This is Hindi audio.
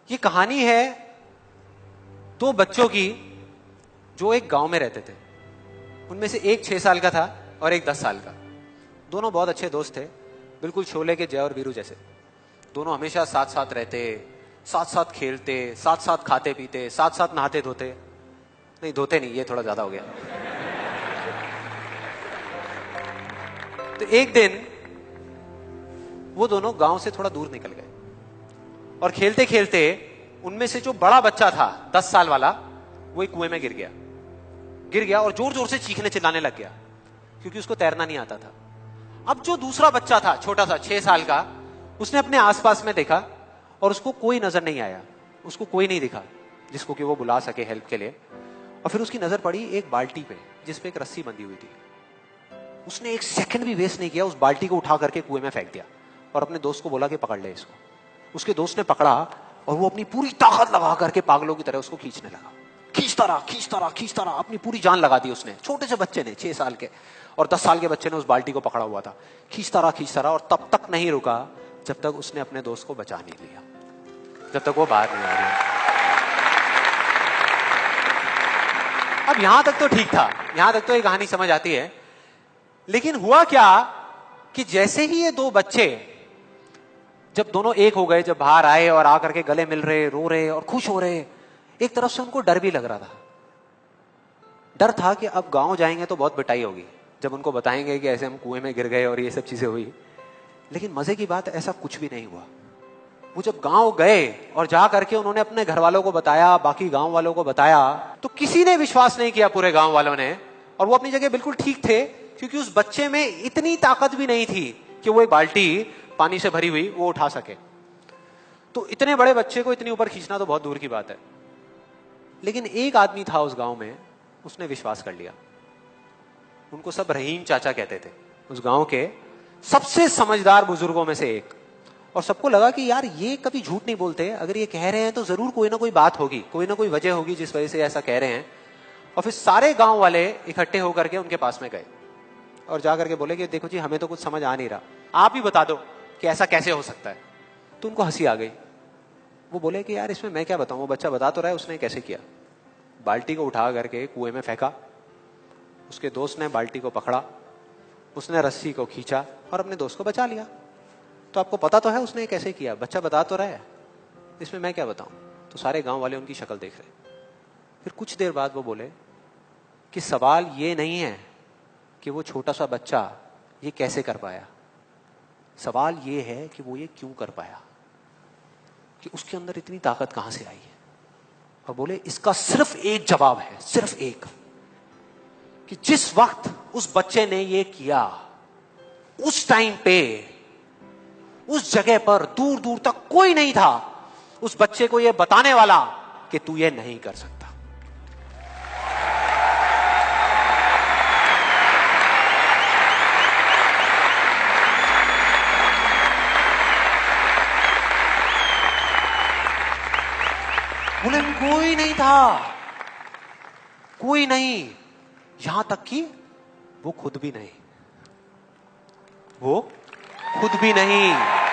ये कहानी है दो बच्चों की जो एक गांव में रहते थे। उनमें से एक 6 साल का था और एक 10 साल का। दोनों बहुत अच्छे दोस्त थे, बिल्कुल शोले के जय और वीरू जैसे। दोनों हमेशा साथ साथ रहते, साथ साथ खेलते, साथ साथ खाते पीते, साथ साथ नहाते धोते। नहीं, धोते नहीं, ये थोड़ा ज्यादा हो गया। तो एक दिन वो दोनों गांव से थोड़ा दूर निकल गए और खेलते खेलते उनमें से जो बड़ा बच्चा था 10 साल वाला, वो एक कुएं में गिर गया और जोर जोर से चीखने चिल्लाने लग गया क्योंकि उसको तैरना नहीं आता था। अब जो दूसरा बच्चा था छोटा सा 6 साल का, उसने अपने आसपास में देखा और उसको कोई नजर नहीं आया, उसको कोई नहीं दिखा जिसको कि वो बुला सके हेल्प के लिए। और फिर उसकी नजर पड़ी एक बाल्टी पे जिसपे एक रस्सी बंधी हुई थी। उसने एक सेकंड भी वेस्ट नहीं किया, उस बाल्टी को उठा करके कुएं में फेंक दिया और अपने दोस्त को बोला कि पकड़ ले इसको। उसके दोस्त ने पकड़ा और वो अपनी पूरी ताकत लगा करके पागलों की तरह उसको खींचने लगा। खींचता रहा, अपनी पूरी जान लगा दी उसने। छोटे से बच्चे ने, 6 साल के और 10 साल के बच्चे ने उस बाल्टी को पकड़ा हुआ था। खींचता रहा और तब तक नहीं रुका जब तक उसने अपने दोस्त को बचा नहीं लिया, जब तक वो बाहर नहीं आ गया। अब यहां तक तो ठीक था, यहां तक तो ये कहानी समझ आती है। लेकिन हुआ क्या कि जैसे ही ये दो बच्चे, जब दोनों एक हो गए, जब बाहर आए और आकर के गले मिल रहे, रो रहे और खुश हो रहे, एक तरफ से उनको डर भी लग रहा था। डर था कि अब गांव जाएंगे तो बहुत पिटाई होगी जब उनको बताएंगे कि ऐसे हम कुएं में गिर गए और ये सब चीजें हुई। लेकिन मजे की बात, ऐसा कुछ भी नहीं हुआ। वो जब गांव गए और जा करके उन्होंने अपने घर वालों को बताया, बाकी गांव वालों को बताया, तो किसी ने विश्वास नहीं किया, पूरे गांव वालों ने। और वो अपनी जगह बिल्कुल ठीक थे क्योंकि उस बच्चे में इतनी ताकत भी नहीं थी कि वो एक बाल्टी पानी से भरी हुई वो उठा सके। तो इतने बड़े बच्चे को इतनी ऊपर खींचना तो बहुत दूर की बात है। लेकिन एक आदमी था उस गांव में, उसने विश्वास कर लिया। उनको सब रहीम चाचा कहते थे, उस गांव के सबसे समझदार बुजुर्गों में से एक। और सबको लगा कि यार ये कभी झूठ नहीं बोलते, अगर ये कह रहे हैं तो जरूर कोई ना कोई बात होगी, कोई ना कोई वजह होगी जिस वजह से ऐसा कह रहे हैं। और फिर सारे गांव वाले इकट्ठे होकर के उनके पास में गए और जाकर के बोले कि देखो जी, हमें तो कुछ समझ आ नहीं रहा, आप ही बता दो कि ऐसा कैसे हो सकता है। तो उनको हंसी आ गई। वो बोले कि यार इसमें मैं क्या बताऊं, वो बच्चा बता तो रहा है उसने कैसे किया। बाल्टी को उठा करके कुएं में फेंका, उसके दोस्त ने बाल्टी को पकड़ा, उसने रस्सी को खींचा और अपने दोस्त को बचा लिया। तो आपको पता तो है उसने कैसे किया, बच्चा बता तो रहा है, इसमें मैं क्या बताऊं। तो सारे गांव वाले उनकी शक्ल देख रहे। फिर कुछ देर बाद वो बोले कि सवाल ये नहीं है कि वो छोटा सा बच्चा ये कैसे कर पाया, सवाल ये है कि वो ये क्यों कर पाया, कि उसके अंदर इतनी ताकत कहां से आई है। और बोले इसका सिर्फ एक जवाब है, सिर्फ एक, कि जिस वक्त उस बच्चे ने ये किया, उस टाइम पे उस जगह पर दूर दूर तक कोई नहीं था उस बच्चे को ये बताने वाला कि तू ये नहीं कर सकता। बोले कोई नहीं था, कोई नहीं, यहां तक कि वो खुद भी नहीं, वो खुद भी नहीं।